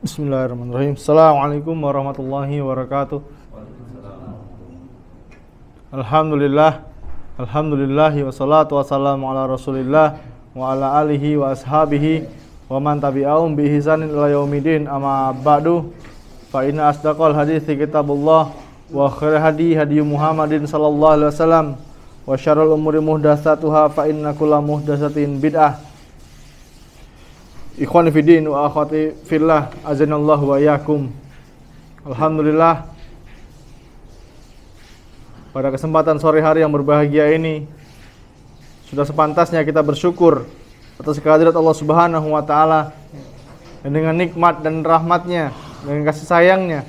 Bismillahirrahmanirrahim. Assalamualaikum warahmatullahi wabarakatuh. Alhamdulillahi wassalatu wassalamu ala rasulillah wa ala alihi wa ashabihi wa man tabi'ahum bi ihsanin ila yaumidin, amma ba'du. Fa inna asdaqal hadithi kitabullah wa khairal hadi Muhammadin sallallahu alaihi wasallam wa syarrul umuri muhdatsatuha fa inna kulla muhdatsatin bid'ah. Ikhwani fiddin wa akhwati fillah, azanallahu wa iyyakum. Alhamdulillah, pada kesempatan sore hari yang berbahagia ini sudah sepantasnya kita bersyukur atas kehadirat Allah Subhanahu wa taala, dan dengan nikmat dan rahmatnya, dengan kasih sayangnya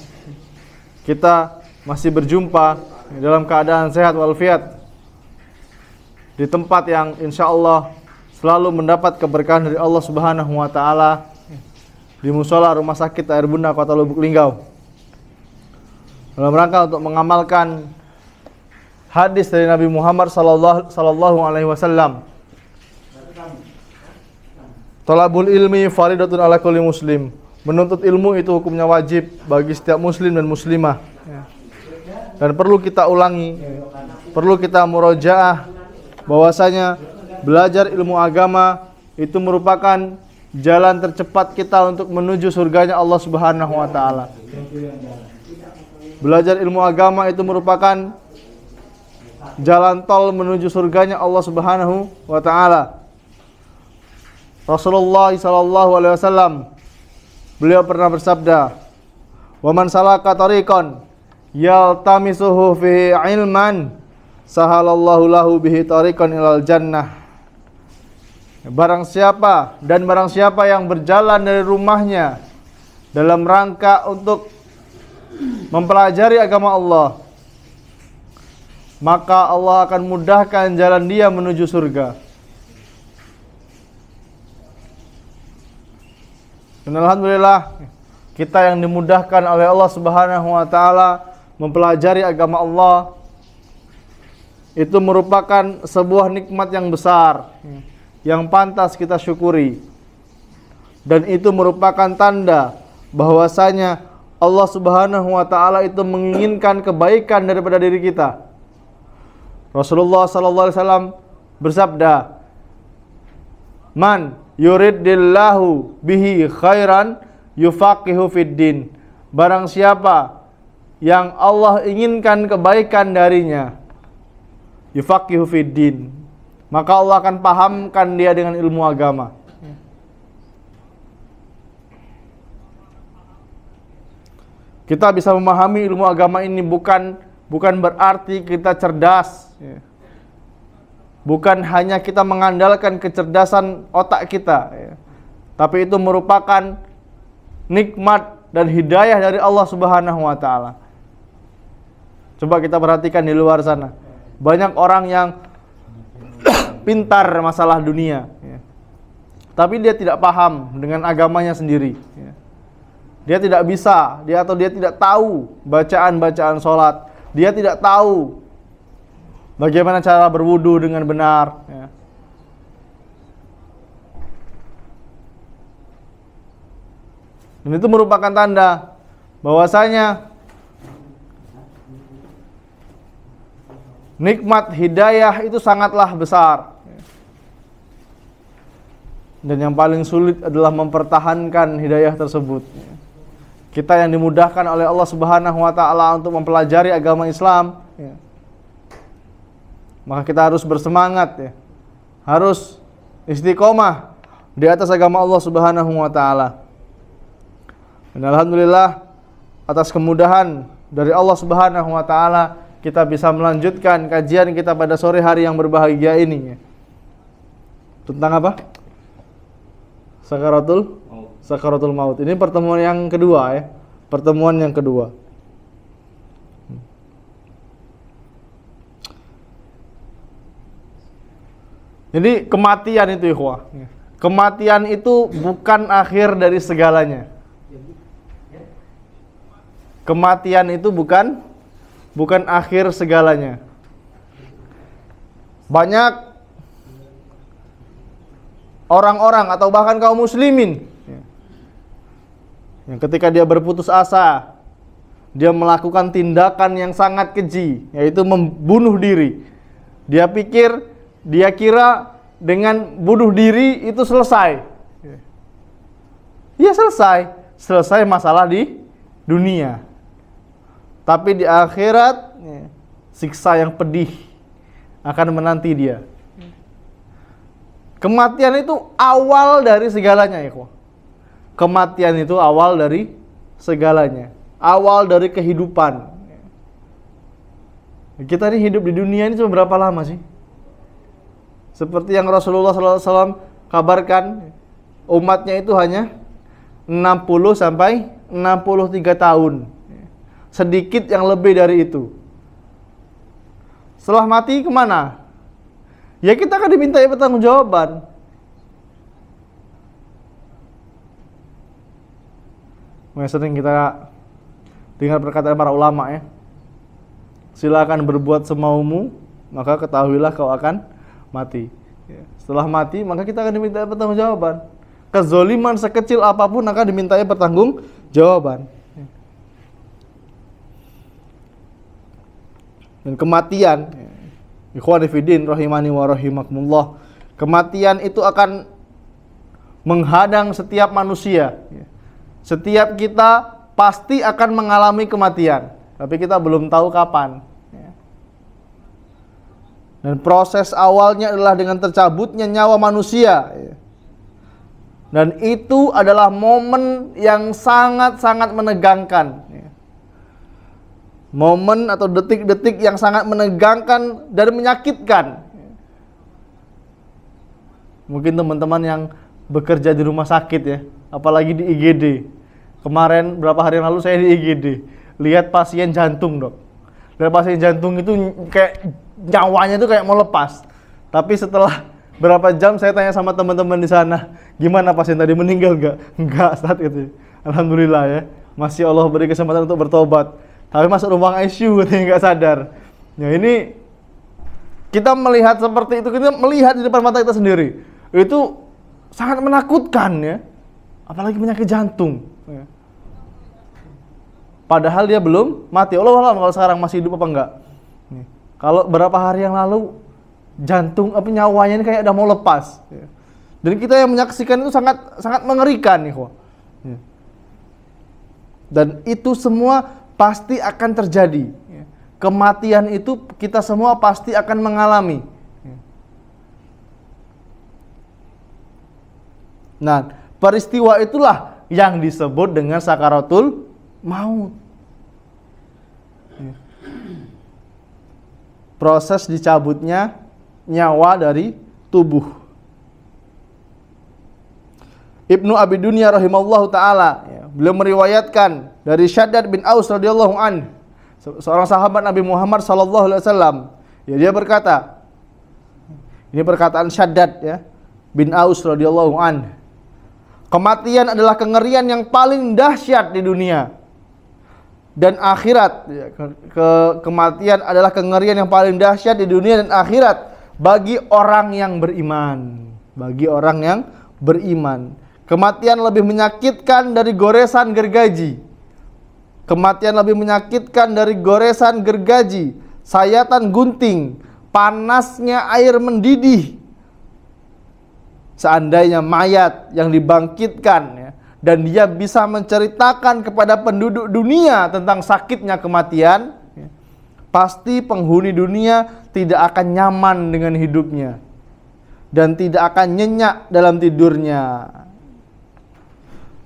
kita masih berjumpa dalam keadaan sehat walafiat di tempat yang insyaallah selalu mendapat keberkahan dari Allah Subhanahu wa taala, di Mushola Rumah Sakit Air Bunda Kota Lubuk Linggau, dalam rangka untuk mengamalkan hadis dari Nabi Muhammad sallallahu alaihi wasallam. Talabul ilmi faridatun ala kulli muslim. Menuntut ilmu itu hukumnya wajib bagi setiap muslim dan muslimah. Dan perlu kita ulangi, perlu kita murojaah bahwasanya belajar ilmu agama itu merupakan jalan tercepat kita untuk menuju surganya Allah Subhanahu wa taala. Belajar ilmu agama itu merupakan jalan tol menuju surganya Allah Subhanahu wa taala. Rasulullah sallallahu alaihi wasallam, beliau pernah bersabda, "Wa man salaka tariqan yaltamisuhu fi ilman, sahalallahu lahu bihi tariqan ilal jannah." Barang siapa yang berjalan dari rumahnya dalam rangka untuk mempelajari agama Allah, maka Allah akan mudahkan jalan dia menuju surga. Dan alhamdulillah, kita yang dimudahkan oleh Allah Subhanahu wa taala mempelajari agama Allah, itu merupakan sebuah nikmat yang besar yang pantas kita syukuri. Dan itu merupakan tanda bahwasanya Allah Subhanahu wa taala itu menginginkan kebaikan daripada diri kita. Rasulullah sallallahu alaihi wasallam bersabda, "Man yuridillahu bihi khairan yufaqihu fiddin." Barang siapa yang Allah inginkan kebaikan darinya, yufaqihu fiddin, maka Allah akan pahamkan dia dengan ilmu agama. Kita bisa memahami ilmu agama ini bukan berarti kita cerdas, bukan hanya kita mengandalkan kecerdasan otak kita, tapi itu merupakan nikmat dan hidayah dari Allah Subhanahu wa taala. Coba kita perhatikan di luar sana, banyak orang yang pintar masalah dunia, tapi dia tidak paham dengan agamanya sendiri. Dia tidak bisa, dia tidak tahu bacaan sholat, dia tidak tahu bagaimana cara berwudu dengan benar. Dan itu merupakan tanda bahwasanya nikmat hidayah itu sangatlah besar. Dan yang paling sulit adalah mempertahankan hidayah tersebut. Kita yang dimudahkan oleh Allah Subhanahu wa taala untuk mempelajari agama Islam, maka kita harus bersemangat, harus istiqomah di atas agama Allah Subhanahu wa taala. Dan alhamdulillah, atas kemudahan dari Allah Subhanahu wa taala, kita bisa melanjutkan kajian kita pada sore hari yang berbahagia ini. Tentang apa? Sakaratul maut. Ini pertemuan yang kedua, pertemuan yang kedua. Jadi kematian itu, ikhwah, kematian itu bukan akhir dari segalanya. Kematian itu bukan akhir segalanya. Banyak orang-orang atau bahkan kaum muslimin Yang ketika dia berputus asa, dia melakukan tindakan yang sangat keji, yaitu membunuh diri. Dia kira dengan bunuh diri itu selesai. Ya selesai masalah di dunia. Tapi di akhirat, siksa yang pedih akan menanti dia. Kematian itu awal dari segalanya, ya. Kematian itu awal dari segalanya, awal dari kehidupan. Kita ini hidup di dunia ini cuma berapa lama sih? Seperti yang Rasulullah SAW kabarkan, umatnya itu hanya 60 sampai 63 tahun. Sedikit yang lebih dari itu. Setelah mati kemana? Ya kita akan dimintai pertanggungjawaban. Sering kita dengar perkataan para ulama, ya. Silakan berbuat semaumu, maka ketahuilah kau akan mati. Setelah mati, maka kita akan dimintai pertanggungjawaban. Kezoliman sekecil apapun akan dimintai pertanggungjawaban. Dan kematian, ikhwani fiddin rahimani wa rahimakumullah, kematian itu akan menghadang setiap manusia. Setiap kita pasti akan mengalami kematian, tapi kita belum tahu kapan. Dan proses awalnya adalah dengan tercabutnya nyawa manusia. Dan itu adalah momen yang sangat-sangat menegangkan. Momen atau detik-detik yang sangat menegangkan dan menyakitkan. Mungkin teman-teman yang bekerja di rumah sakit, ya, apalagi di IGD. Kemarin berapa hari yang lalu saya di IGD, lihat pasien jantung, Dok. Dan pasien jantung itu kayak nyawanya itu kayak mau lepas. Tapi setelah berapa jam saya tanya sama teman-teman di sana, gimana pasien tadi, meninggal nggak? Nggak, saat itu. Alhamdulillah, ya, masih Allah beri kesempatan untuk bertobat. Tapi masuk ruang ICU katanya nggak sadar. Ya, ini kita melihat seperti itu, kita melihat di depan mata kita sendiri. Itu sangat menakutkan, ya. Apalagi penyakit jantung. Ya. Padahal dia belum mati. Allah alam kalau sekarang masih hidup apa enggak. Kalau berapa hari yang lalu jantung nyawanya ini kayak udah mau lepas. Dan kita yang menyaksikan itu sangat mengerikan nih, ya. Dan itu semua pasti akan terjadi. Kematian itu kita semua pasti akan mengalami. Nah, peristiwa itulah yang disebut dengan sakaratul maut. Proses dicabutnya nyawa dari tubuh. Ibnu Abi Dunya rahimahullahu taala, ya, beliau meriwayatkan dari Syaddad bin Aus radhiyallahu an, seorang sahabat Nabi Muhammad sallallahu alaihi wasallam. Ya, dia berkata, ini perkataan Syaddad, ya, bin Aus radhiyallahu an. Kematian adalah kengerian yang paling dahsyat di dunia dan akhirat. Ya, kematian adalah kengerian yang paling dahsyat di dunia dan akhirat bagi orang yang beriman. Bagi orang yang beriman. Kematian lebih menyakitkan dari goresan gergaji. Kematian lebih menyakitkan dari goresan gergaji, sayatan gunting, panasnya air mendidih. Seandainya mayat yang dibangkitkan, ya, dan dia bisa menceritakan kepada penduduk dunia tentang sakitnya kematian, ya, pasti penghuni dunia tidak akan nyaman dengan hidupnya dan tidak akan nyenyak dalam tidurnya.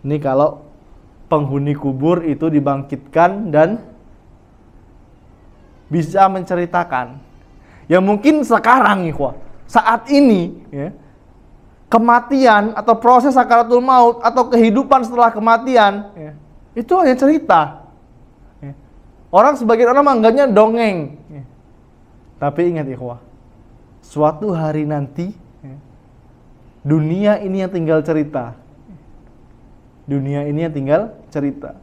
Ini kalau penghuni kubur itu dibangkitkan dan bisa menceritakan. Ya mungkin sekarang, ikhwah, saat ini, ya, kematian atau proses sakaratul maut atau kehidupan setelah kematian, ya, itu hanya cerita. Ya. Orang, sebagian orang menganggapnya dongeng. Ya. Tapi ingat, ikhwah, suatu hari nanti, ya, dunia ini yang tinggal cerita. Dunia ini yang tinggal cerita.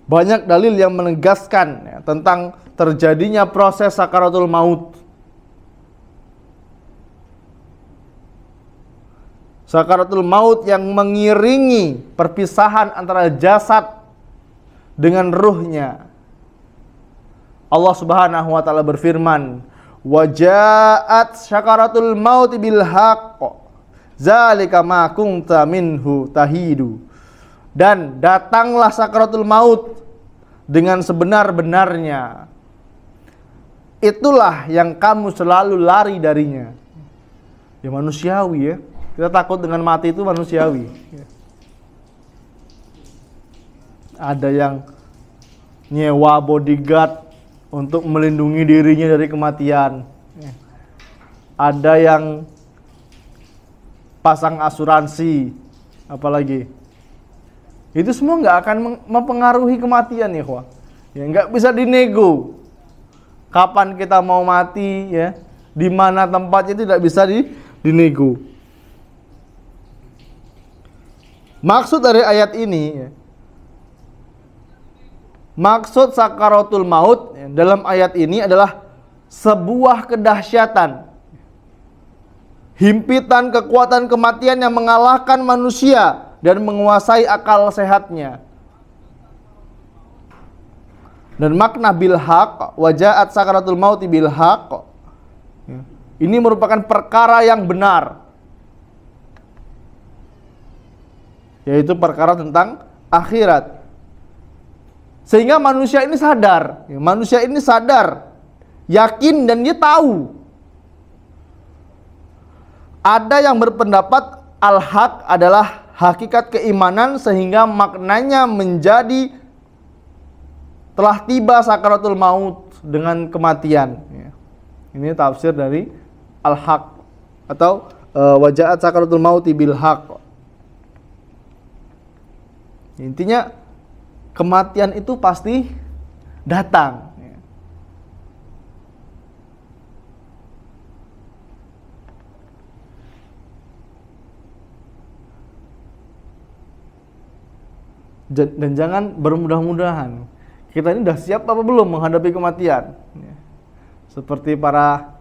Banyak dalil yang menegaskan, ya, tentang terjadinya proses sakaratul maut. sakaratul maut yang mengiringi perpisahan antara jasad dengan ruhnya. Allah Subhanahu wa taala berfirman, "Wa ja'at sakaratul maut bil haqq, zalika ma kunta minhu tahidu." Dan datanglah sakaratul maut dengan sebenar-benarnya. Itulah yang kamu selalu lari darinya. Ya manusiawi ya. Kita takut dengan mati itu manusiawi. Ada yang nyewa bodyguard untuk melindungi dirinya dari kematian. Ada yang pasang asuransi, apalagi. Itu semua nggak akan mempengaruhi kematian ya, ya nggak bisa dinego. Kapan kita mau mati, ya, di mana tempatnya tidak bisa dinego. Maksud dari ayat ini, ya, maksud sakaratul maut ya, dalam ayat ini adalah sebuah kedahsyatan, himpitan kekuatan kematian yang mengalahkan manusia dan menguasai akal sehatnya. Dan makna bil haq, wajaat sakaratul mauti bil haq, ini merupakan perkara yang benar, yaitu perkara tentang akhirat. Sehingga manusia ini sadar, yakin, dan dia tahu. Ada yang berpendapat al-haq adalah hakikat keimanan, sehingga maknanya menjadi telah tiba sakaratul maut dengan kematian. Ini tafsir dari al-haq atau wajaat sakaratul mauti bil haq. Intinya kematian itu pasti datang. Dan jangan bermudah-mudahan. Kita ini sudah siap apa belum menghadapi kematian? Seperti para,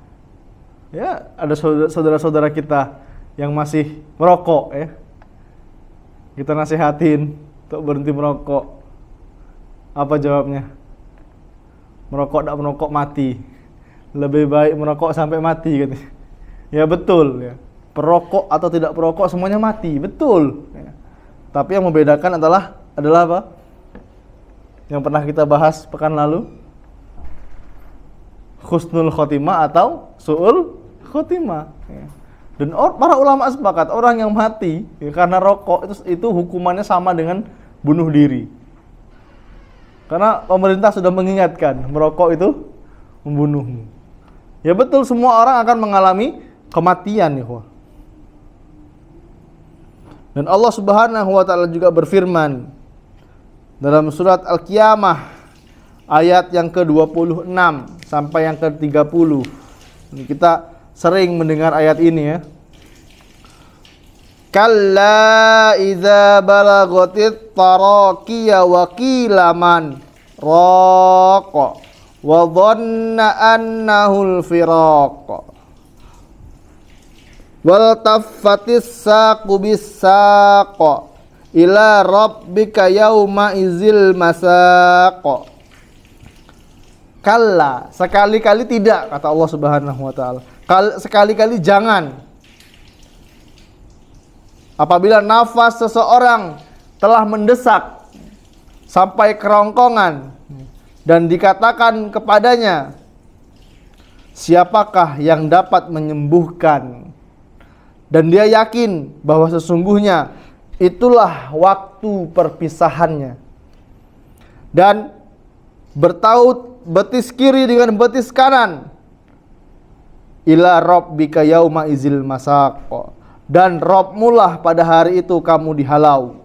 ya, ada saudara-saudara kita yang masih merokok, ya. Kita nasihatin untuk berhenti merokok. Apa jawabnya? Merokok tidak merokok mati. Lebih baik merokok sampai mati, gitu. Ya betul, ya. Perokok atau tidak perokok semuanya mati, betul. Ya. Tapi yang membedakan adalah apa? Yang pernah kita bahas pekan lalu, husnul khotimah atau su'ul khotimah. Dan para ulama sepakat orang yang mati ya, karena rokok itu hukumannya sama dengan bunuh diri. Karena pemerintah sudah mengingatkan merokok itu membunuhmu. Ya betul, semua orang akan mengalami kematian ya. Dan Allah Subhanahu wa taala juga berfirman dalam surat Al-Qiyamah ayat yang ke-26 sampai yang ke-30. Ini kita sering mendengar ayat ini ya. Kalla idza balagatit taraqiya wa qila man raqa wa dhanna annahul firaq wal taffatis saqu bis-saq ila rabbika yauma izil masaq. Kalla, sekali-kali tidak, kata Allah Subhanahu wa taala. Sekali-kali jangan. Apabila nafas seseorang telah mendesak sampai kerongkongan dan dikatakan kepadanya, siapakah yang dapat menyembuhkan? Dan dia yakin bahwa sesungguhnya itulah waktu perpisahannya. Dan bertaut betis kiri dengan betis kanan. Ila rabbika yauma izil masaq. Dan Rabbmu lah pada hari itu kamu dihalau.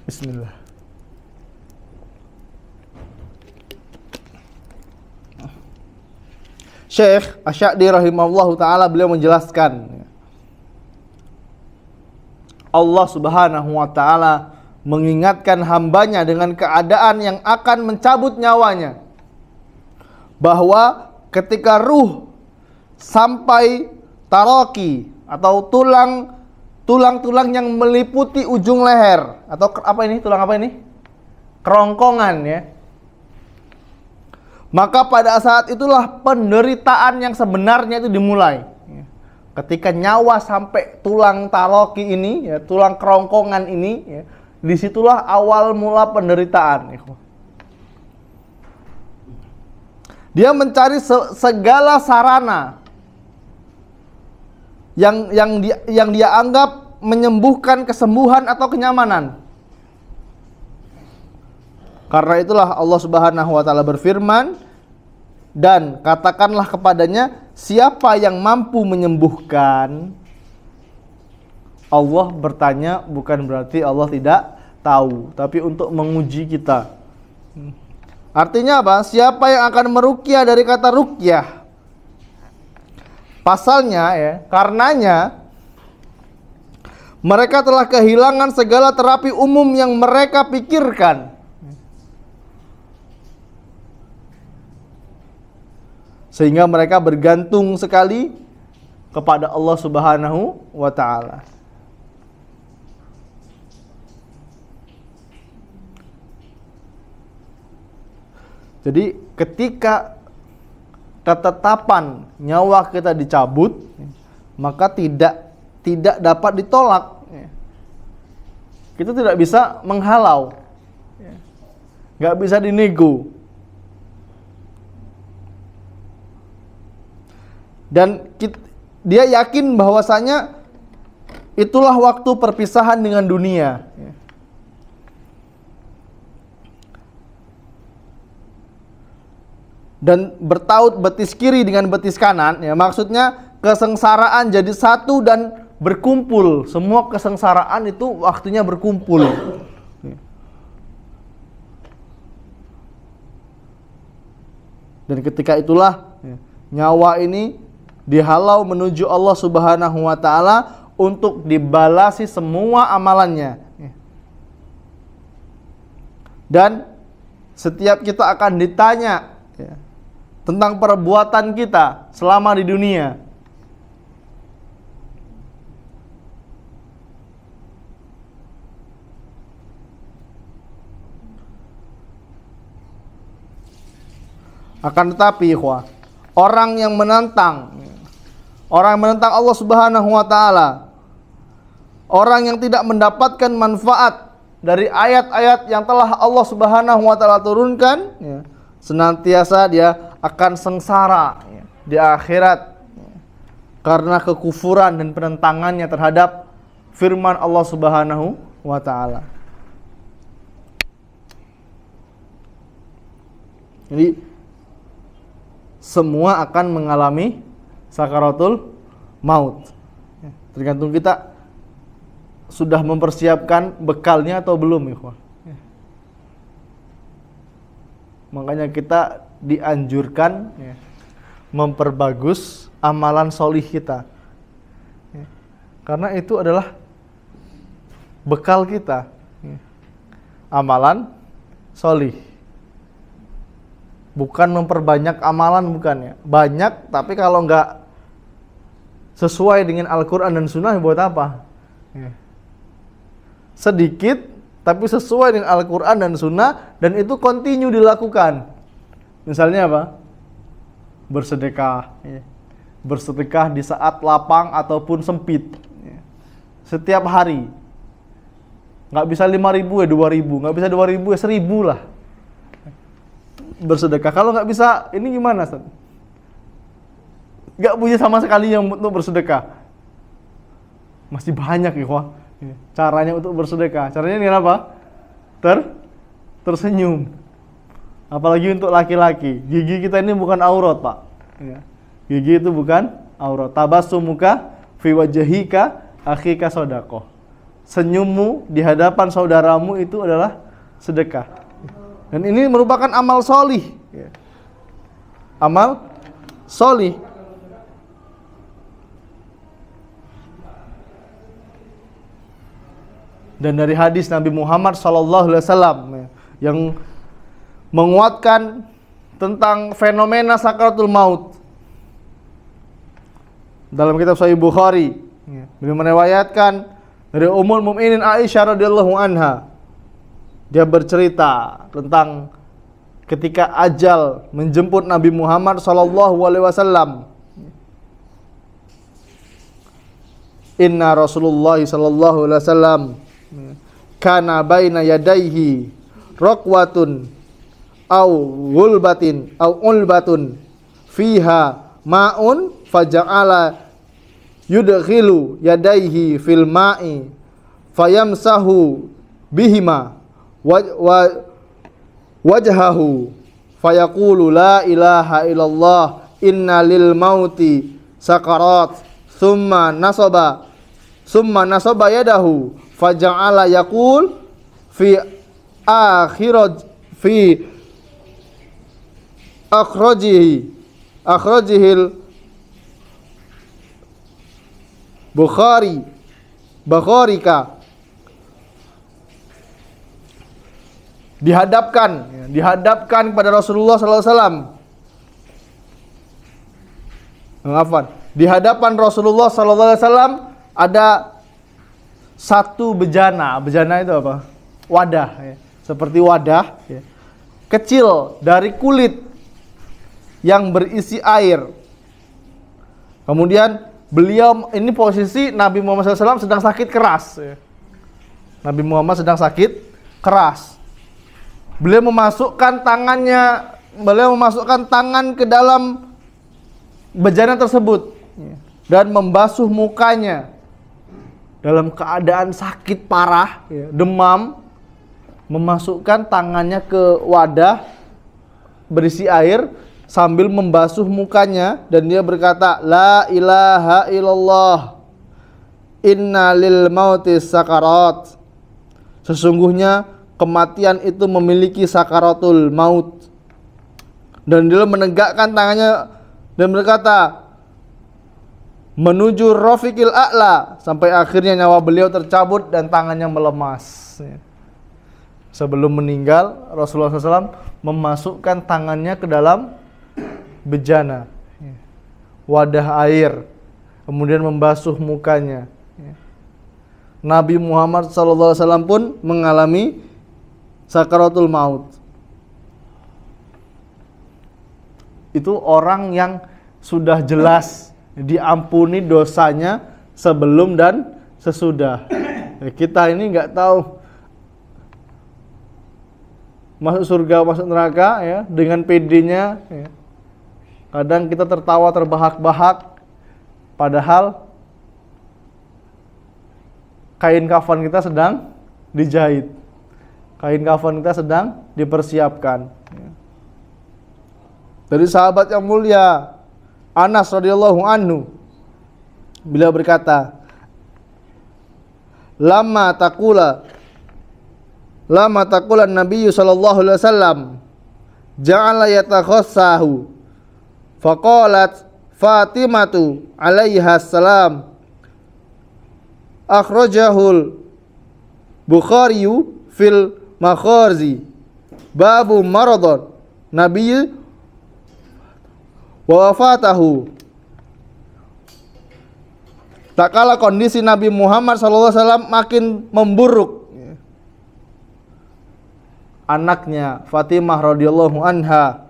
Bismillah. Syekh Asy-Sya'di rahimahullahu ta'ala beliau menjelaskan, Allah Subhanahu wa ta'ala mengingatkan hambanya dengan keadaan yang akan mencabut nyawanya, bahwa ketika ruh sampai taroki atau tulang-tulang yang meliputi ujung leher, atau apa ini? Tulang apa ini? Kerongkongan ya. Maka pada saat itulah penderitaan yang sebenarnya itu dimulai. Ketika nyawa sampai tulang taroki ini, ya, tulang kerongkongan ini, ya, disitulah awal mula penderitaan. Dia mencari segala sarana yang dia anggap menyembuhkan kesembuhan atau kenyamanan. Karena itulah Allah Subhanahu wa taala berfirman, dan katakanlah kepadanya, siapa yang mampu menyembuhkan? Allah bertanya bukan berarti Allah tidak tahu, tapi untuk menguji kita. Artinya apa? Siapa yang akan meruqyah dari kata ruqyah? Pasalnya ya, karenanya mereka telah kehilangan segala terapi umum yang mereka pikirkan. Sehingga mereka bergantung sekali kepada Allah Subhanahu wa taala. Jadi ketika ketetapan nyawa kita dicabut, maka tidak dapat ditolak. Kita tidak bisa menghalau, nggak bisa dinego. Dan dia yakin bahwasanya itulah waktu perpisahan dengan dunia. Dan bertaut betis kiri dengan betis kanan, ya, maksudnya kesengsaraan jadi satu dan berkumpul. Semua kesengsaraan itu waktunya berkumpul. Dan ketika itulah nyawa ini dihalau menuju Allah Subhanahu wa taala untuk dibalasi semua amalannya. Dan setiap kita akan ditanya tentang perbuatan kita selama di dunia. Akan tetapi ikhwah, orang yang menentang Allah Subhanahu wa taala, orang yang tidak mendapatkan manfaat dari ayat-ayat yang telah Allah Subhanahu wa taala turunkan, ya, senantiasa dia akan sengsara, ya, di akhirat, ya, karena kekufuran dan penentangannya terhadap firman Allah Subhanahu wa taala. Jadi semua akan mengalami sakaratul maut. Tergantung kita sudah mempersiapkan bekalnya atau belum, ikhwah. Makanya kita dianjurkan memperbagus amalan solih kita, karena itu adalah bekal kita, amalan solih. Bukan memperbanyak amalan, bukan ya. Banyak, tapi kalau nggak sesuai dengan Al-Quran dan Sunnah, buat apa? Sedikit, tapi sesuai dengan Al-Quran dan Sunnah, dan itu continue dilakukan. Misalnya apa? Bersedekah. Bersedekah di saat lapang ataupun sempit. Setiap hari. Nggak bisa 5.000 ya 2.000, nggak bisa 2.000 ya 1.000 lah. Bersedekah. Kalau nggak bisa, ini gimana, Ustaz? Nggak punya sama sekali yang untuk bersedekah. Masih banyak, ikhwah, caranya untuk bersedekah. Caranya dengan apa? Tersenyum. Apalagi untuk laki-laki. Gigi kita ini bukan aurat, Pak. Gigi itu bukan aurat. Tabassumuka fi wajhika akhika shadaqah. Senyummu di hadapan saudaramu itu adalah sedekah. Dan ini merupakan amal solih. Amal solih. Dan dari hadis Nabi Muhammad SAW yang menguatkan tentang fenomena sakaratul maut. dalam kitab Sahih Bukhari. Beliau meriwayatkan dari Ummul Mukminin Aisyah radhiyallahu anha. Dia bercerita tentang ketika ajal menjemput Nabi Muhammad sallallahu alaihi wasallam. Inna Rasulullah sallallahu alaihi wasallam kana baina yadayhi raqwatun au gulbatin au ulbatun fiha ma'un faja'ala yudkhilu yadayhi fil ma'i fayamsahu bihima wajhahu fayaqulu la ilaha illallah inna lil mauti sakarat thumma nasaba yadahu faja'ala yaqul fi akhrajihil Bukharika dihadapkan kepada Rasulullah sallallahu alaihi wasallam. Di hadapan Rasulullah sallallahu alaihi wasallam ada satu bejana. Bejana itu apa? Wadah ya. Seperti wadah ya. Kecil dari kulit yang berisi air. Kemudian beliau, ini posisi Nabi Muhammad SAW sedang sakit keras ya. Nabi Muhammad sedang sakit keras. Beliau memasukkan tangan ke dalam bejana tersebut dan membasuh mukanya dalam keadaan sakit parah ya, demam, memasukkan tangannya ke wadah berisi air sambil membasuh mukanya, dan dia berkata, la ilaha illallah inna lil mauti sakarat. Sesungguhnya kematian itu memiliki sakaratul maut. Dan dia menegakkan tangannya dan berkata, menuju Rafiqil A'la, sampai akhirnya nyawa beliau tercabut dan tangannya melemas. Sebelum meninggal, Rasulullah SAW memasukkan tangannya ke dalam bejana, wadah air, kemudian membasuh mukanya. Nabi Muhammad SAW pun mengalami sakaratul maut. Itu orang yang sudah jelas diampuni dosanya sebelum dan sesudah. Kita ini nggak tahu masuk surga masuk neraka ya dengan PD-nya ya. Kadang kita tertawa terbahak-bahak padahal kain kafan kita sedang dijahit, kain kafan kita sedang dipersiapkan ya. Dari sahabat yang mulia Anas radhiyallahu anhu, beliau berkata, lama takula Nabi sallallahu alaihi wasallam ja'ala yatakhassahu faqalat Fatimatu alaiha salam akhrajahul Bukhari fil makharzi babu maradon Nabi wa wafatahu. Tak kala kondisi Nabi Muhammad SAW makin memburuk, anaknya Fatimah radhiyallahu anha,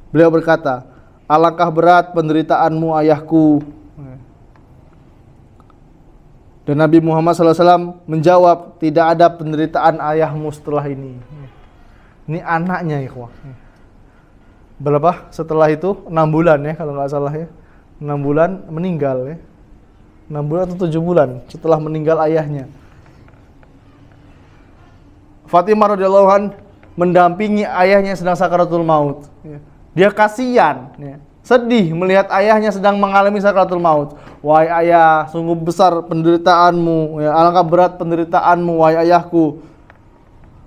beliau berkata, alangkah berat penderitaanmu ayahku. Dan Nabi Muhammad SAW menjawab, tidak ada penderitaan ayahmu setelah ini. Ini anaknya ikhwah. Berapa setelah itu? 6 bulan ya kalau nggak salah ya. 6 bulan meninggal ya. 6 bulan atau 7 bulan setelah meninggal ayahnya. Fatimah radhiyallahu an mendampingi ayahnya sedang sakaratul maut. Dia kasihan, ya, sedih melihat ayahnya sedang mengalami sakaratul maut. Wahai ayah, sungguh besar penderitaanmu, ya, alangkah berat penderitaanmu, wahai ayahku.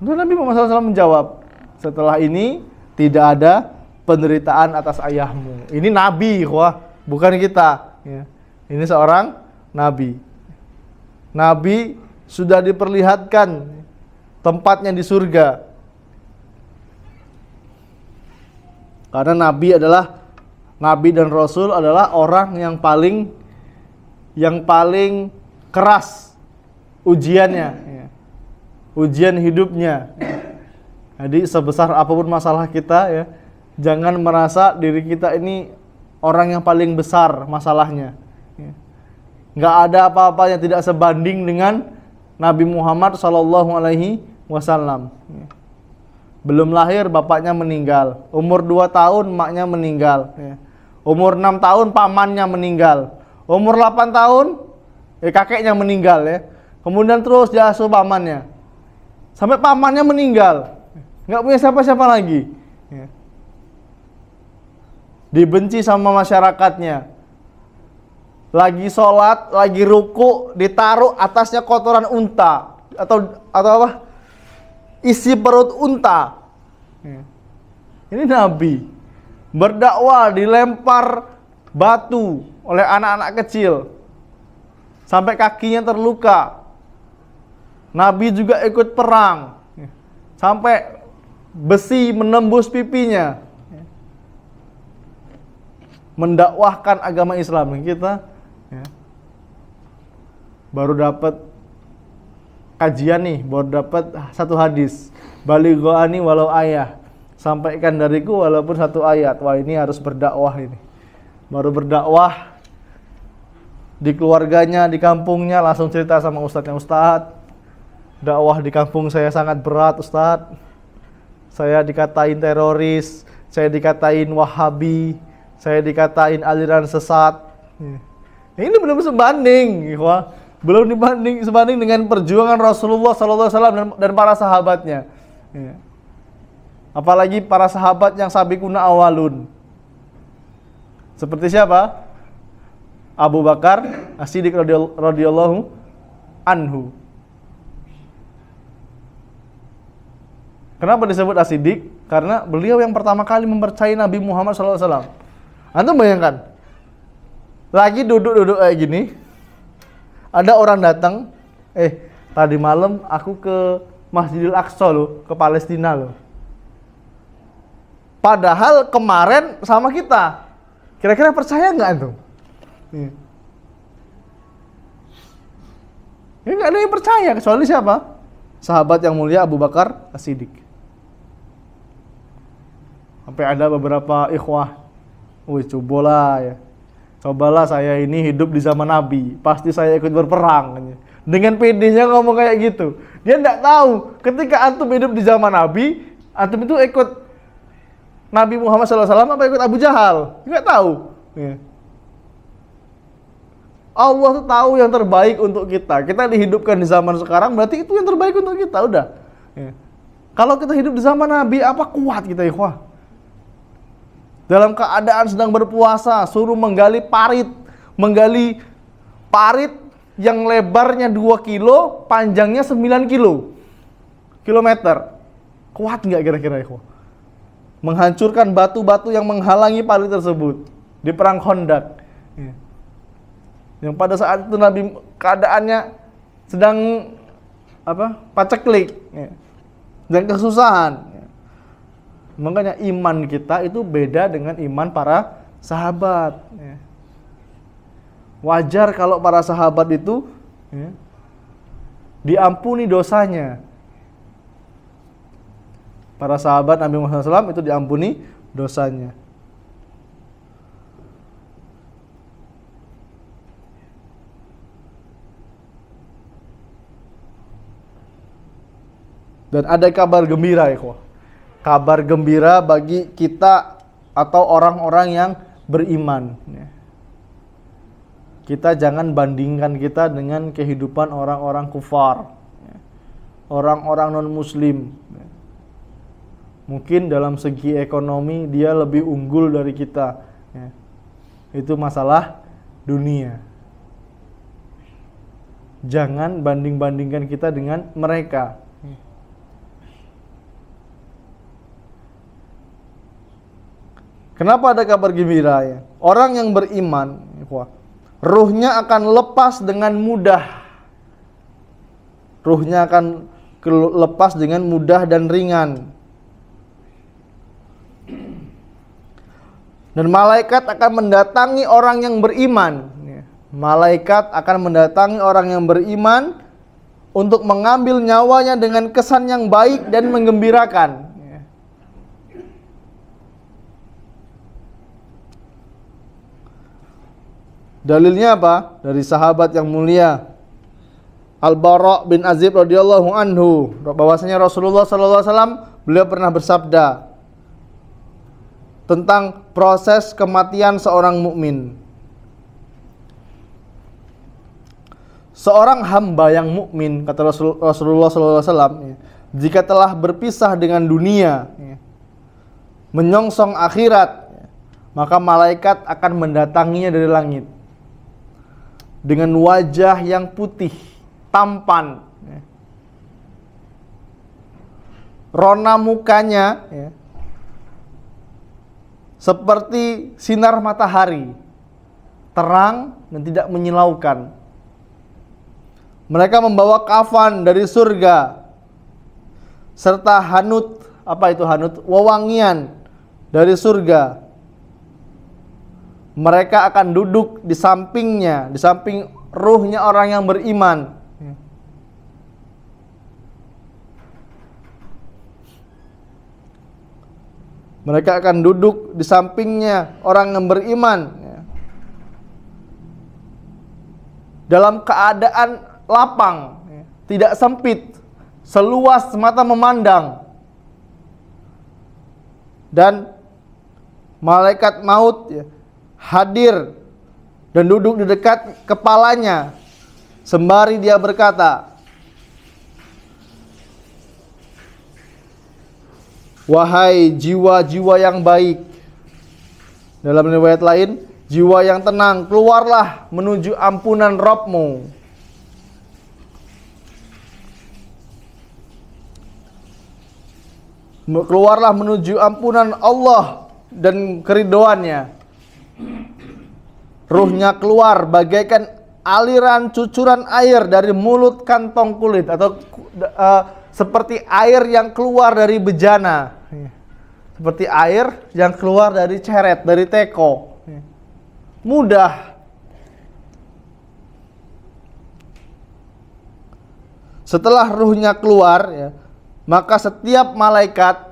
Dan Nabi Muhammad SAW menjawab, setelah ini tidak ada penderitaan atas ayahmu. Ini Nabi, wah, bukan kita. Ya. Ini seorang Nabi. Nabi sudah diperlihatkan tempatnya di surga. Karena Nabi adalah Nabi dan Rasul adalah orang yang paling keras ujiannya, ya. Ujian hidupnya. Jadi sebesar apapun masalah kita, ya, jangan merasa diri kita ini orang yang paling besar masalahnya. Ya. Nggak ada apa-apa yang tidak sebanding dengan Nabi Muhammad SAW. Ya. Belum lahir bapaknya meninggal, umur 2 tahun maknya meninggal, ya. Umur 6 tahun pamannya meninggal, umur 8 tahun kakeknya meninggal, ya. Kemudian terus diasuh pamannya sampai pamannya meninggal, nggak punya siapa-siapa lagi, ya. Dibenci sama masyarakatnya, lagi sholat, lagi ruku, ditaruh atasnya kotoran unta atau apa, isi perut unta. Ini Nabi berdakwah, dilempar batu oleh anak-anak kecil sampai kakinya terluka. Nabi juga ikut perang sampai besi menembus pipinya, mendakwahkan agama Islam. Kita baru dapat kajian nih, baru dapat satu hadis, balighoani walau ayah, sampaikan dariku walaupun satu ayat. Wah, ini harus berdakwah ini. Baru berdakwah di keluarganya, di kampungnya, langsung cerita sama ustadznya, Ustadz, dakwah di kampung saya sangat berat Ustadz. Saya dikatain teroris, saya dikatain wahabi, saya dikatain aliran sesat. Ini belum sebanding, wah. Belum sebanding dengan perjuangan Rasulullah SAW dan para sahabatnya. Ya. Apalagi para sahabat yang sabiquna awalun. Seperti siapa? Abu Bakar As-Siddiq radhiyallahu anhu. Kenapa disebut As-Siddiq? Karena beliau yang pertama kali mempercayai Nabi Muhammad SAW. Antum bayangkan, lagi duduk-duduk kayak gini, ada orang datang, tadi malam aku ke Masjidil Aqsa loh, ke Palestina loh. Padahal kemarin sama kita. Kira-kira percaya nggak antum? Ini nggak ada yang percaya kecuali siapa? Sahabat yang mulia Abu Bakar As-Siddiq. Sampai ada beberapa ikhwah, cobalah saya ini hidup di zaman Nabi, pasti saya ikut berperang. Dengan pedenya ngomong kayak gitu. Dia enggak tahu ketika antum hidup di zaman Nabi, antum itu ikut Nabi Muhammad SAW apa ikut Abu Jahal? Enggak tahu. Allah tuh tahu yang terbaik untuk kita. Kita dihidupkan di zaman sekarang, berarti itu yang terbaik untuk kita, udah. Kalau kita hidup di zaman Nabi, apa kuat kita, ikhwah? Dalam keadaan sedang berpuasa, suruh menggali parit yang lebarnya 2 kilo, panjangnya 9 kilometer. Kuat nggak kira-kira, ikhwah? Menghancurkan batu-batu yang menghalangi parit tersebut di perang Khandaq. Yang pada saat itu Nabi keadaannya sedang paceklik, dan kesusahan. Makanya iman kita itu beda dengan iman para sahabat. Wajar kalau para sahabat itu diampuni dosanya. Para sahabat Nabi Muhammad SAW itu diampuni dosanya. Dan ada kabar gembira, ikhwah. Kabar gembira bagi kita atau orang-orang yang beriman. Kita jangan bandingkan kita dengan kehidupan orang-orang kufar, orang-orang non-muslim. Mungkin dalam segi ekonomi dia lebih unggul dari kita. Itu masalah dunia. Jangan banding-bandingkan kita dengan mereka. Kenapa ada kabar gembira ya? Orang yang beriman, ruhnya akan lepas dengan mudah. Ruhnya akan lepas dengan mudah dan ringan. Dan malaikat akan mendatangi orang yang beriman. Malaikat akan mendatangi orang yang beriman untuk mengambil nyawanya dengan kesan yang baik dan menggembirakan. Dalilnya apa? Dari sahabat yang mulia Al-Bara bin Azib radhiyallahu anhu, bahwasanya Rasulullah sallallahu alaihi wasallam beliau pernah bersabda tentang proses kematian seorang mukmin. Seorang hamba yang mukmin, kata Rasulullah SAW, jika telah berpisah dengan dunia, menyongsong akhirat, maka malaikat akan mendatanginya dari langit dengan wajah yang putih, tampan, rona mukanya seperti sinar matahari, terang dan tidak menyilaukan. Mereka membawa kafan dari surga serta hanut, apa itu hanut? Wewangian dari surga. Mereka akan duduk di sampingnya, di samping ruhnya orang yang beriman. Mereka akan duduk di sampingnya orang yang beriman, dalam keadaan lapang, tidak sempit, seluas mata memandang. Dan malaikat maut hadir dan duduk di dekat kepalanya, sembari dia berkata, "Wahai jiwa-jiwa yang baik." Dalam riwayat lain, jiwa yang tenang, keluarlah menuju ampunan Rabb-mu. Keluarlah menuju ampunan Allah dan keridhoannya. Ruhnya keluar bagaikan aliran cucuran air dari mulut kantong kulit, atau seperti air yang keluar dari bejana, seperti air yang keluar dari ceret, dari teko. Mudah. Setelah ruhnya keluar, maka setiap malaikat,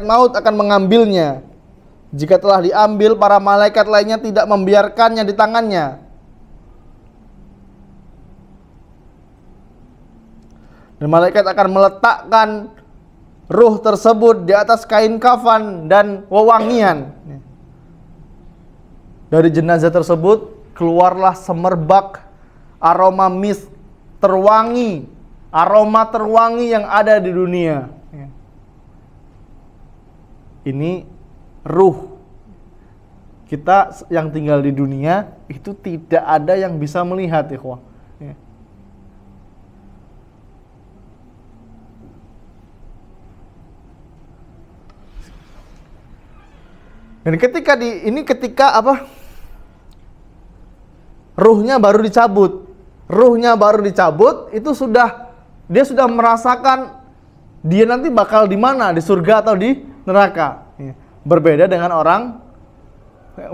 maut akan mengambilnya. Jika telah diambil, para malaikat lainnya tidak membiarkannya di tangannya. Dan malaikat akan meletakkan ruh tersebut di atas kain kafan dan wewangian. Dari jenazah tersebut keluarlah semerbak aroma misk terwangi, aroma terwangi yang ada di dunia. Ini ruh kita yang tinggal di dunia itu tidak ada yang bisa melihat, ikhwah. Dan ketika ruhnya baru dicabut, itu dia sudah merasakan dia nanti bakal di mana, di surga atau di neraka. Berbeda dengan orang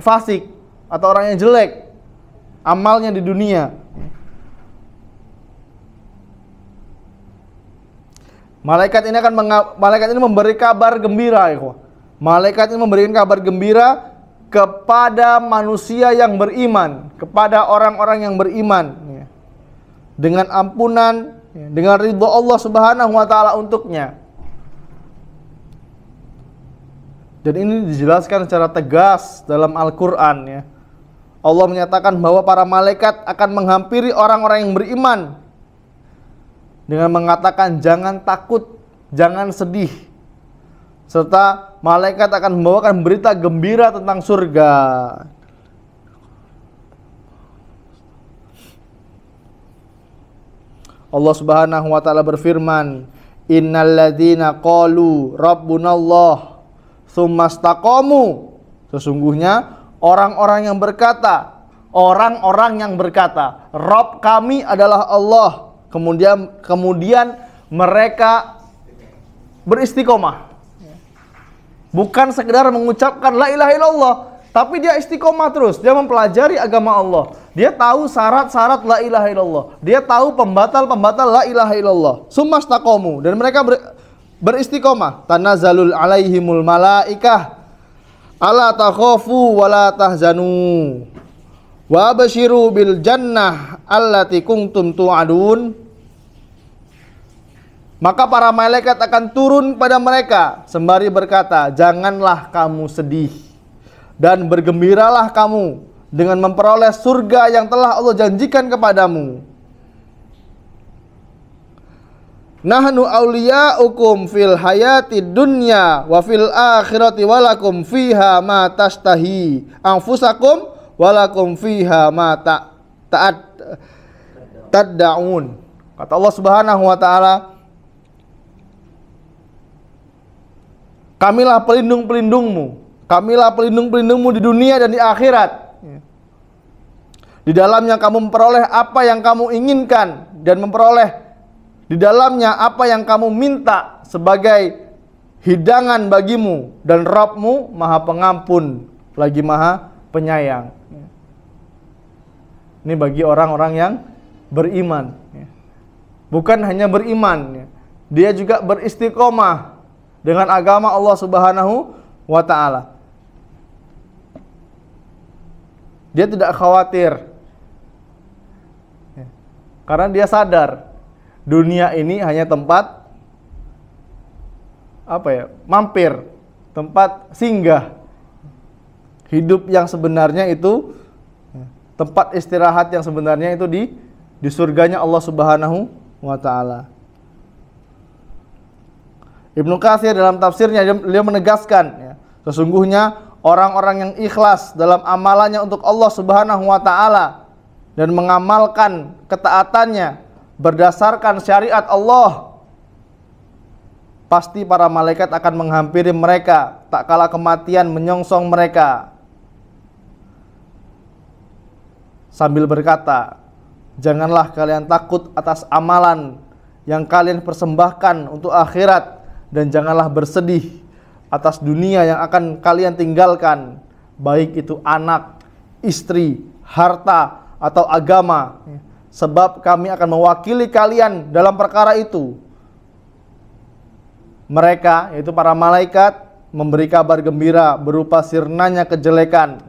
fasik atau orang yang jelek amalnya di dunia. Malaikat ini memberi kabar gembira, ikhwah. Malaikat ini memberikan kabar gembira kepada manusia yang beriman, kepada orang-orang yang beriman, dengan ampunan, dengan ridho Allah Subhanahu wa taala untuknya. Dan ini dijelaskan secara tegas dalam Al-Qur'an, Allah menyatakan bahwa para malaikat akan menghampiri orang-orang yang beriman dengan mengatakan, jangan takut, jangan sedih. Serta malaikat akan membawakan berita gembira tentang surga. Allah Subhanahu wa taala berfirman, "Innal ladzina qalu rabbunallah tsumma istaqamu." Sesungguhnya orang-orang yang berkata, Rabb kami adalah Allah. Kemudian mereka beristiqomah. Bukan sekedar mengucapkan la ilaha illallah, tapi dia istiqomah terus. Dia mempelajari agama Allah. Dia tahu syarat-syarat la ilaha illallah. Dia tahu pembatal-pembatal la ilaha illallah. Sumastaqomu, dan mereka beristiqomah. Tanazzalul alaihimul malaikah ala takhafu wa la tahzanu wa abshiru bil jannah allati kuntum tu'adun. Maka para malaikat akan turun pada mereka sembari berkata, janganlah kamu sedih dan bergembiralah kamu dengan memperoleh surga yang telah Allah janjikan kepadamu. Nahnu awliya'ukum fil hayati dunya wa fil akhirati walakum fiha ma tashtahi anfusakum walakum fiha ma tad'un. Kata Allah Subhanahu wa taala, kamilah pelindung-pelindungmu. Kamilah pelindung-pelindungmu di dunia dan di akhirat. Di dalamnya kamu memperoleh apa yang kamu inginkan dan memperoleh di dalamnya apa yang kamu minta sebagai hidangan bagimu, dan Rabbmu Maha Pengampun lagi Maha Penyayang. Ini bagi orang-orang yang beriman. Bukan hanya beriman, dia juga beristiqomah dengan agama Allah Subhanahu wa ta'ala. Dia tidak khawatir, karena dia sadar dunia ini hanya tempat mampir, tempat singgah. Hidup yang sebenarnya itu, tempat istirahat yang sebenarnya itu di surganya Allah Subhanahu wa ta'ala. Ibnu Katsir dalam tafsirnya dia menegaskan, sesungguhnya orang-orang yang ikhlas dalam amalannya untuk Allah Subhanahu wa ta'ala dan mengamalkan ketaatannya berdasarkan syariat Allah, pasti para malaikat akan menghampiri mereka tak kala kematian menyongsong mereka sambil berkata, janganlah kalian takut atas amalan yang kalian persembahkan untuk akhirat, dan janganlah bersedih atas dunia yang akan kalian tinggalkan, baik itu anak, istri, harta, atau agama, sebab kami akan mewakili kalian dalam perkara itu. Mereka, yaitu para malaikat, memberi kabar gembira berupa sirnanya kejelekan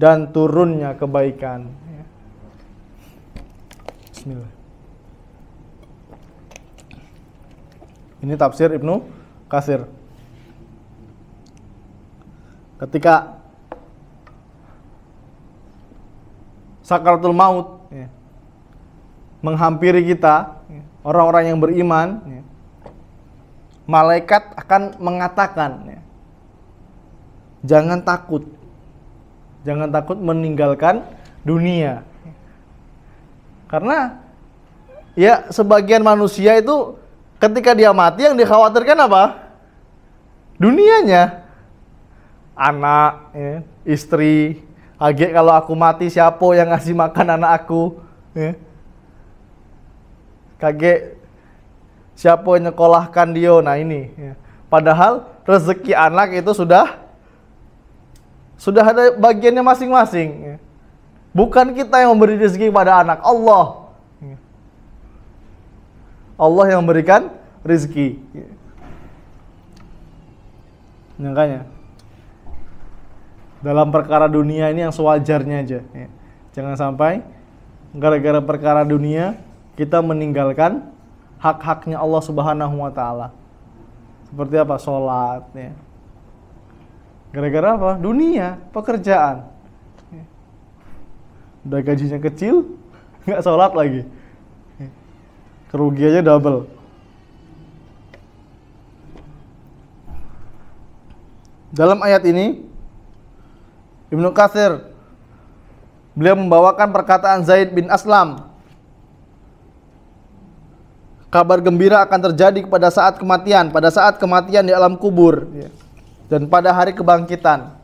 dan turunnya kebaikan. Bismillah. Ini tafsir Ibnu Katsir. Ketika sakaratul maut menghampiri kita, orang-orang yang beriman, malaikat akan mengatakan, jangan takut meninggalkan dunia. Karena ya sebagian manusia itu ketika dia mati yang dikhawatirkan apa? Dunianya. Anak, istri. Agak kalau aku mati siapa yang ngasih makan anak aku? Kaget siapa yang nyekolahkan dia? Nah ini. Padahal rezeki anak itu sudah ada bagiannya masing-masing. Bukan kita yang memberi rezeki pada anak, Allah. Allah yang memberikan rezeki. Makanya dalam perkara dunia ini yang sewajarnya aja. Jangan sampai gara-gara perkara dunia kita meninggalkan hak-haknya Allah Subhanahu wa ta'ala. Seperti apa? Sholat. Gara-gara apa? Dunia, pekerjaan. Udah gajinya kecil, nggak sholat lagi. Kerugiannya double. Dalam ayat ini Ibnu Katsir beliau membawakan perkataan Zaid bin Aslam. Kabar gembira akan terjadi pada saat kematian di alam kubur dan pada hari kebangkitan.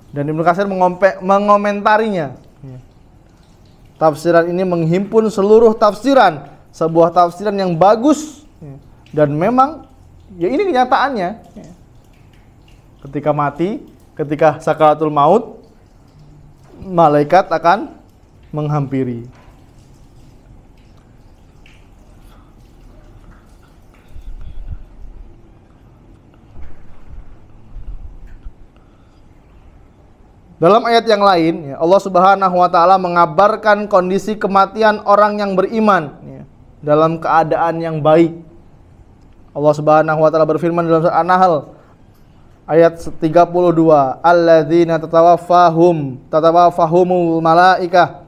Dan Ibnu Katsir mengomentarinya. Tafsiran ini menghimpun seluruh tafsiran sebuah tafsiran yang bagus, dan memang ya ini kenyataannya. Ketika mati, ketika sakaratul maut, malaikat akan menghampiri. Dalam ayat yang lain, Allah Subhanahu wa Ta'ala mengabarkan kondisi kematian orang yang beriman dalam keadaan yang baik. Allah Subhanahu wa Ta'ala berfirman dalam surah An-Nahl ayat 32, alladzina tatawaffahumul malaikah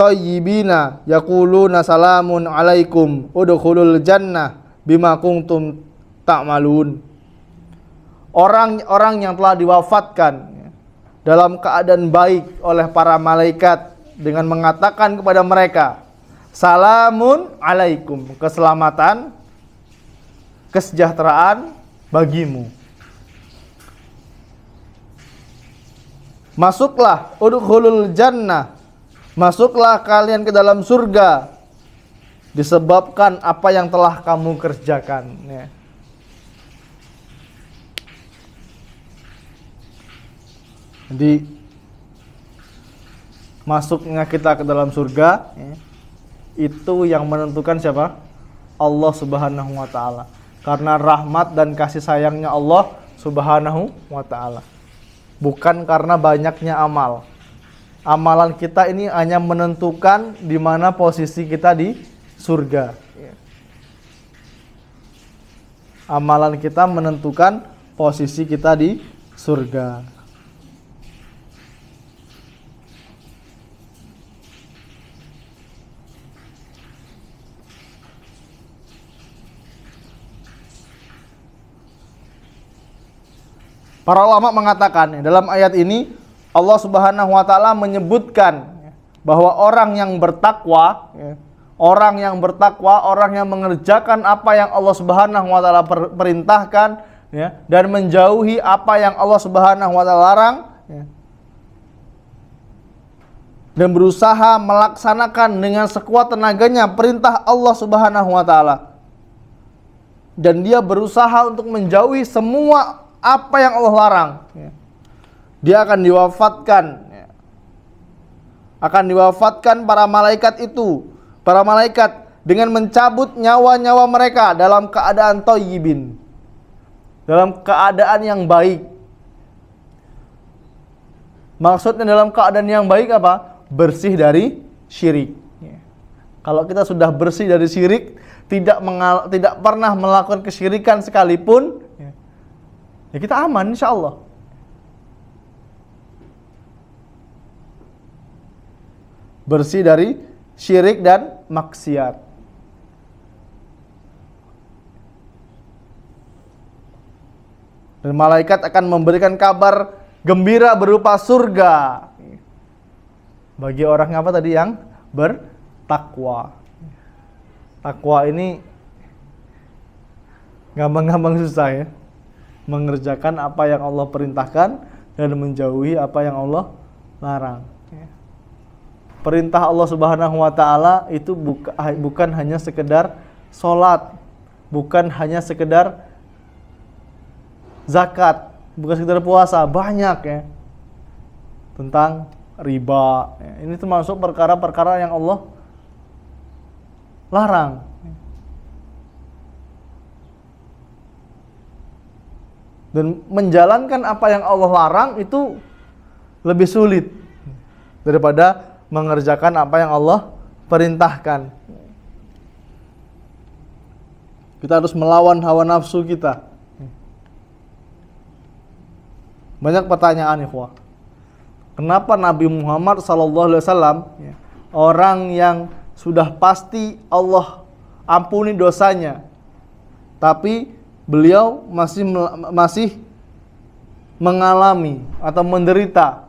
thayyibina yaquluna salamun alaikum udkhulul jannah bima kuntum ta'malun. Orang-orang yang telah diwafatkan dalam keadaan baik oleh para malaikat dengan mengatakan kepada mereka, salamun alaikum, keselamatan, kesejahteraan bagimu. Masuklah, udkhulul jannah, masuklah kalian ke dalam surga disebabkan apa yang telah kamu kerjakan. Jadi masuknya kita ke dalam surga itu yang menentukan siapa? Allah Subhanahu wa Ta'ala. Karena rahmat dan kasih sayangnya Allah Subhanahu wa Ta'ala, bukan karena banyaknya amal. Amalan kita ini hanya menentukan di mana posisi kita di surga. Amalan kita menentukan posisi kita di surga. Para ulama mengatakan dalam ayat ini Allah Subhanahu wa Ta'ala menyebutkan bahwa orang yang bertakwa, orang yang mengerjakan apa yang Allah Subhanahu wa Ta'ala perintahkan, dan menjauhi apa yang Allah Subhanahu wa Ta'ala larang, dan berusaha melaksanakan dengan sekuat tenaganya perintah Allah Subhanahu wa Ta'ala, dan dia berusaha untuk menjauhi semua apa yang Allah larang, dia akan diwafatkan para malaikat itu, para malaikat dengan mencabut nyawa-nyawa mereka dalam keadaan thayyibin, dalam keadaan yang baik. Maksudnya dalam keadaan yang baik apa? Bersih dari syirik. Kalau kita sudah bersih dari syirik, tidak pernah melakukan kesyirikan sekalipun, ya kita aman insya Allah. Bersih dari syirik dan maksiat. Dan malaikat akan memberikan kabar gembira berupa surga bagi orang apa tadi yang bertakwa. Takwa ini gampang-gampang susah ya. Mengerjakan apa yang Allah perintahkan dan menjauhi apa yang Allah larang. Perintah Allah Subhanahu wa Ta'ala itu bukan hanya sekedar sholat, bukan hanya sekedar zakat, bukan sekedar puasa, banyak ya. Tentang riba, ini termasuk perkara-perkara yang Allah larang. Dan menjalankan apa yang Allah larang itu lebih sulit daripada mengerjakan apa yang Allah perintahkan. Kita harus melawan hawa nafsu kita. Banyak pertanyaan ikhwah. Kenapa Nabi Muhammad SAW, orang yang sudah pasti Allah ampuni dosanya, tapi beliau masih mengalami atau menderita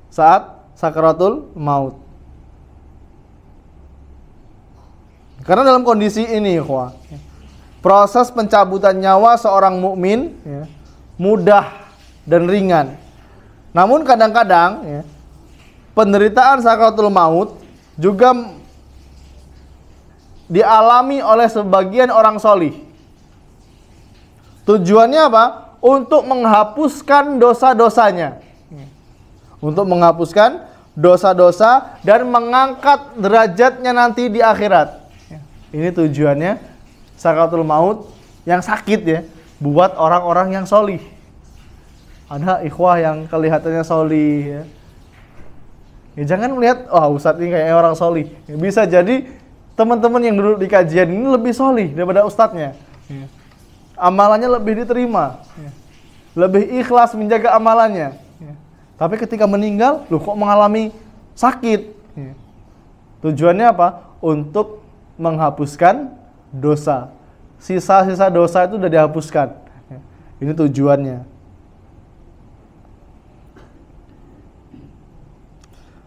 saat sakaratul maut? Karena dalam kondisi ini, proses pencabutan nyawa seorang mukmin mudah dan ringan. Namun kadang-kadang penderitaan sakaratul maut juga dialami oleh sebagian orang solih. Tujuannya apa? Untuk menghapuskan dosa-dosanya. Untuk menghapuskan dosa-dosa dan mengangkat derajatnya nanti di akhirat. Ini tujuannya sakaratul maut yang sakit ya, buat orang-orang yang solih. Ada ikhwah yang kelihatannya solih ya. Ya jangan melihat, ustadz ini kayak orang solih. Ya, bisa jadi teman-teman yang duduk di kajian ini lebih solih daripada ustadznya. Ya. Amalannya lebih diterima. Ya. Lebih ikhlas menjaga amalannya. Ya. Tapi ketika meninggal, kok mengalami sakit. Ya. Tujuannya apa? Untuk menghapuskan dosa. Sisa-sisa dosa itu sudah dihapuskan. Ya. Ini tujuannya.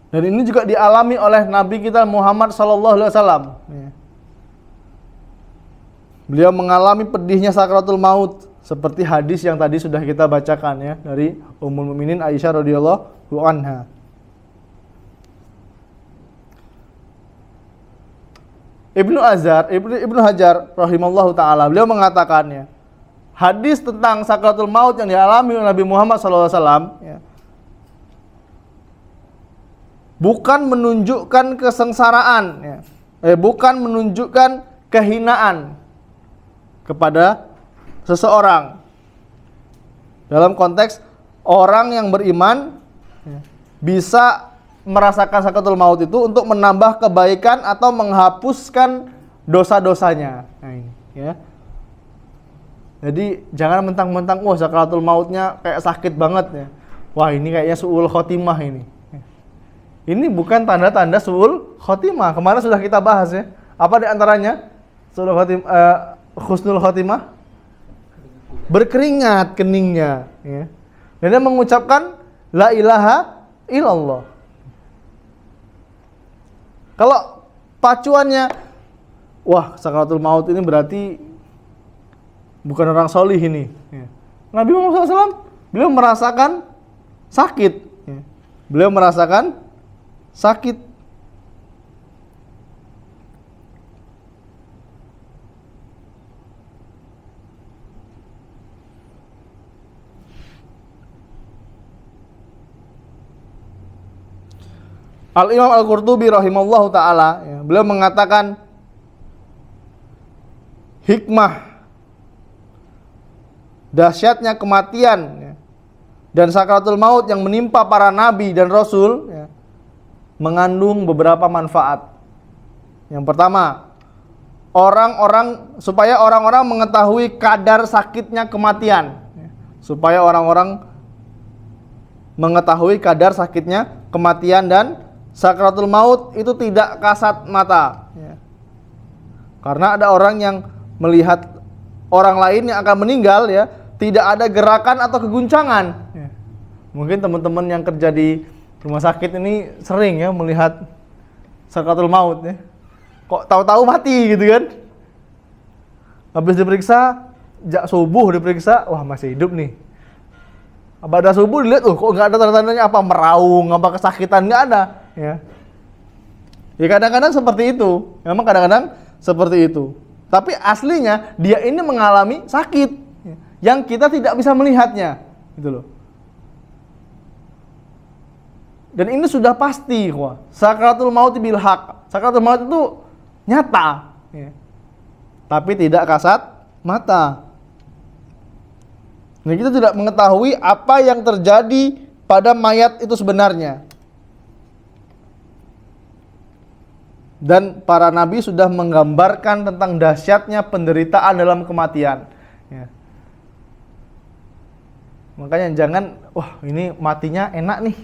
Dan ini juga dialami oleh Nabi kita Muhammad SAW. Beliau mengalami pedihnya sakaratul maut seperti hadis yang tadi sudah kita bacakan ya dari Ummul Mukminin Aisyah radhiyallahu anha. Ibnu Hajar rahimallahu taala beliau mengatakannya, hadis tentang sakaratul maut yang dialami oleh Nabi Muhammad SAW ya, bukan menunjukkan kesengsaraan, ya. Bukan menunjukkan kehinaan kepada seseorang. Dalam konteks orang yang beriman ya, bisa merasakan sakaratul maut itu untuk menambah kebaikan atau menghapuskan dosa-dosanya. Nah, ini, ya. Jadi jangan mentang-mentang sakaratul mautnya kayak sakit banget ya. Wah, ini kayaknya su'ul khotimah ini. Ini bukan tanda-tanda su'ul khotimah. Kemarin sudah kita bahas ya. Apa di antaranya? Su'ul khotimah, husnul khotimah? Berkeringat keningnya. Ya. Dan dia mengucapkan la ilaha illallah. Kalau pacuannya, wah sakaratul maut ini berarti bukan orang solih ini. Ya. Nabi Muhammad SAW, beliau merasakan sakit. Ya. Beliau merasakan sakit. Al-Imam Al-Qurtubi rahimallahu ta'ala ya, beliau mengatakan hikmah dahsyatnya kematian ya, dan sakaratul maut yang menimpa para nabi dan rasul ya, mengandung beberapa manfaat. Yang pertama, supaya orang-orang mengetahui kadar sakitnya kematian. Supaya orang-orang mengetahui kadar sakitnya kematian dan sakaratul maut itu tidak kasat mata. Karena ada orang yang melihat orang lain yang akan meninggal ya, tidak ada gerakan atau keguncangan. Mungkin teman-teman yang kerja di rumah sakit ini sering ya melihat sakaratul maut ya. Kok tahu-tahu mati gitu kan? Habis diperiksa, subuh diperiksa, wah masih hidup nih. Pada subuh dilihat, kok nggak ada tanda-tandanya apa meraung, apa kesakitan, nggak ada. Ya. Ya kadang-kadang seperti itu, memang kadang-kadang seperti itu. Tapi aslinya dia ini mengalami sakit yang kita tidak bisa melihatnya, gitu loh. Dan ini sudah pasti, sakaratul maut bil haq. Sakaratul maut itu nyata, ya. Tapi tidak kasat mata. Nah, kita tidak mengetahui apa yang terjadi pada mayat itu sebenarnya. Dan para nabi sudah menggambarkan tentang dahsyatnya penderitaan dalam kematian. Ya. Makanya jangan, wah ini matinya enak nih.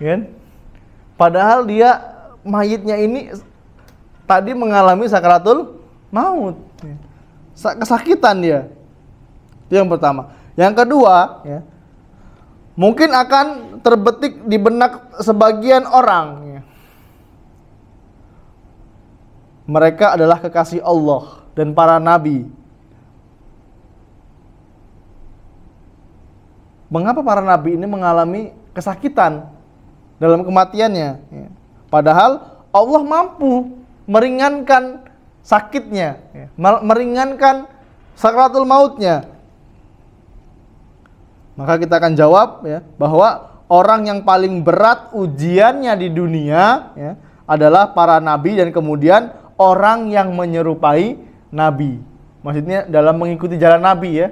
Kan? Padahal dia mayitnya ini tadi mengalami sakaratul maut, kesakitan dia. Itu yang pertama. Yang kedua, ya, mungkin akan terbetik di benak sebagian orang. Ya. Mereka adalah kekasih Allah dan para nabi. Mengapa para nabi ini mengalami kesakitan dalam kematiannya? Ya. Padahal Allah mampu meringankan sakitnya, ya, meringankan sakratul mautnya. Maka kita akan jawab ya, bahwa orang yang paling berat ujiannya di dunia ya, adalah para nabi dan kemudian orang yang menyerupai nabi. Maksudnya dalam mengikuti jalan nabi ya.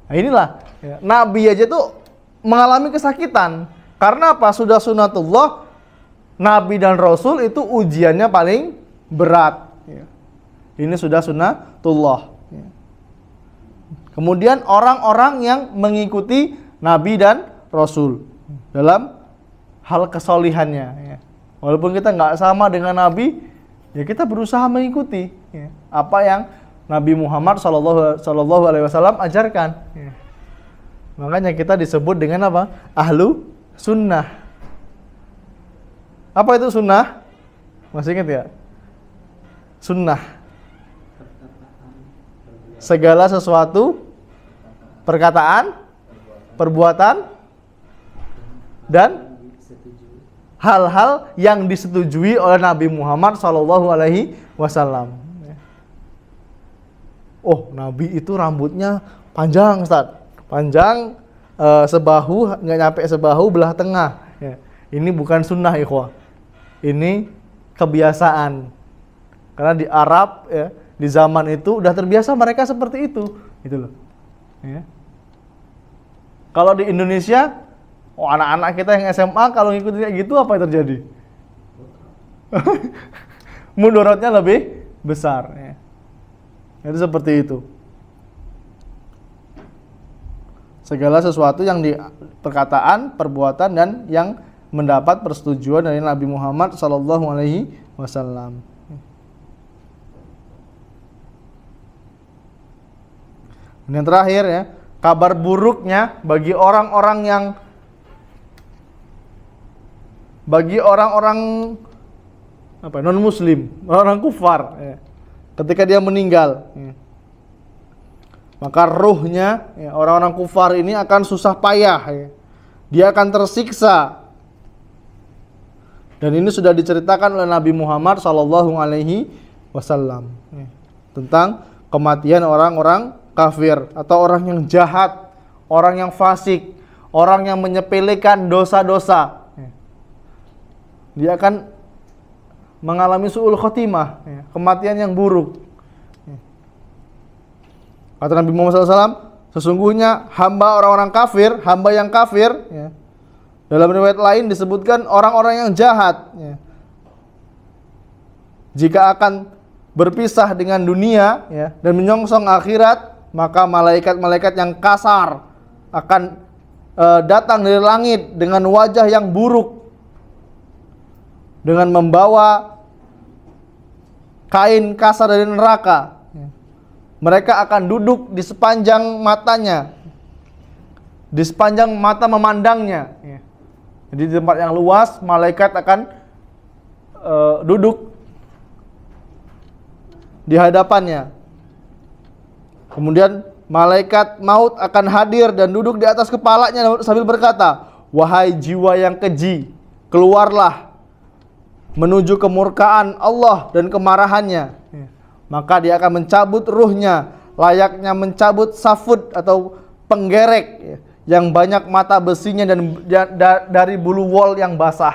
Nah inilah ya, nabi aja tuh mengalami kesakitan. Karena apa? Sudah sunatullah, nabi dan rasul itu ujiannya paling berat ya. Ini sudah sunatullah ya. Kemudian orang-orang yang mengikuti nabi dan rasul dalam hal kesolihannya ya. Walaupun kita nggak sama dengan nabi, ya kita berusaha mengikuti ya, apa yang Nabi Muhammad Sallallahu Alaihi Wasallam ajarkan ya. Makanya kita disebut dengan apa? Ahlu sunnah. Apa itu sunnah? Masih ingat ya? Sunnah, segala sesuatu, perkataan, perbuatan, dan hal-hal yang disetujui oleh Nabi Muhammad Sallallahu Alaihi Wasallam. Oh, Nabi itu rambutnya panjang, Ustaz. Panjang sebahu, nggak nyampe sebahu, belah tengah. Ya. Ini bukan sunnah, ikhwah. Ini kebiasaan. Karena di Arab, ya, di zaman itu udah terbiasa mereka seperti itu, gitu loh. Ya. Kalau di Indonesia, oh, anak-anak kita yang SMA kalau ngikutin kayak gitu apa yang terjadi? Mudaratnya lebih besar. Ya. Itu seperti itu. Segala sesuatu yang di perkataan, perbuatan, dan yang mendapat persetujuan dari Nabi Muhammad Sallallahu Alaihi Wasallam. Dan yang terakhir ya, kabar buruknya bagi orang-orang non muslim, orang kufar ya. Ketika dia meninggal ya, maka ruhnya ya, orang-orang kufar ini akan susah payah ya. Dia akan tersiksa. Dan ini sudah diceritakan oleh Nabi Muhammad Sallallahu Alaihi Wasallam ya, tentang kematian orang-orang kafir atau orang yang jahat, orang yang fasik, orang yang menyepelekan dosa-dosa. Dia akan mengalami su'ul khotimah, kematian yang buruk. Kata Nabi Muhammad SAW, sesungguhnya hamba orang-orang kafir, hamba yang kafir, dalam riwayat lain disebutkan orang-orang yang jahat, jika akan berpisah dengan dunia dan menyongsong akhirat, maka malaikat-malaikat yang kasar akan datang dari langit dengan wajah yang buruk, dengan membawa kain kasar dari neraka. Mereka akan duduk di sepanjang matanya, di sepanjang mata memandangnya. Jadi di tempat yang luas, malaikat akan duduk di hadapannya. Kemudian malaikat maut akan hadir dan duduk di atas kepalanya sambil berkata, "Wahai jiwa yang keji, keluarlah menuju kemurkaan Allah dan kemarahannya." Maka dia akan mencabut ruhnya layaknya mencabut safud atau penggerek yang banyak mata besinya dan dari bulu wol yang basah.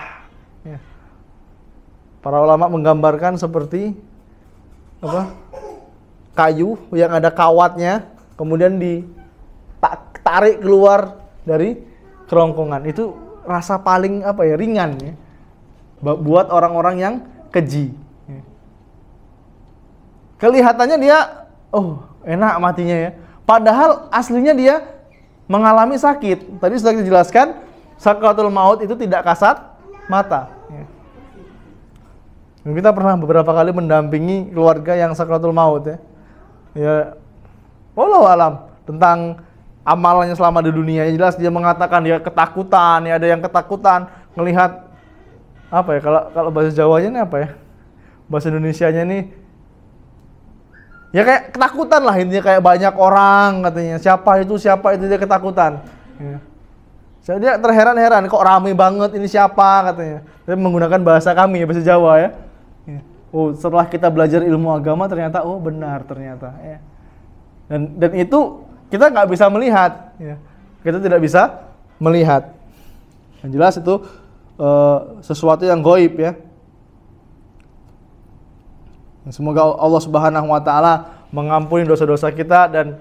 Para ulama menggambarkan seperti kayu yang ada kawatnya, kemudian ditarik keluar dari kerongkongan. Itu rasa paling ringan ya, buat orang-orang yang keji. Kelihatannya dia enak matinya ya, padahal aslinya dia mengalami sakit. Tadi sudah dijelaskan, sakratul maut itu tidak kasat mata. Kita pernah beberapa kali mendampingi keluarga yang sakratul maut ya. Ya, wallahu alam tentang amalannya selama di dunia. Yang jelas dia mengatakan dia ketakutan, ya ada yang ketakutan melihat kalau bahasa Jawanya ini bahasa Indonesianya nih ya kayak ketakutan lah intinya, kayak banyak orang katanya. Siapa itu dia ketakutan. Ya. Dia terheran-heran kok ramai banget ini siapa katanya. Dia menggunakan bahasa kami bahasa Jawa ya. Oh, setelah kita belajar ilmu agama ternyata oh benar ternyata ya. Dan itu kita nggak bisa melihat ya. Kita tidak bisa melihat. Yang jelas itu sesuatu yang gaib ya. Semoga Allah Subhanahu wa taala mengampuni dosa-dosa kita dan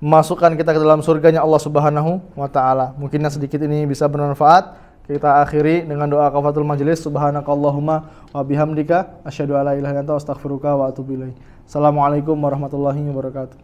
memasukkan kita ke dalam surganya Allah Subhanahu wa taala. Mungkin yang sedikit ini bisa bermanfaat. Kita akhiri dengan doa kafatul majelis. Subhanakallahumma wa bihamdika asyhadu alla ilaha illa anta astaghfiruka wa atubu ilaik. Assalamualaikum warahmatullahi wabarakatuh.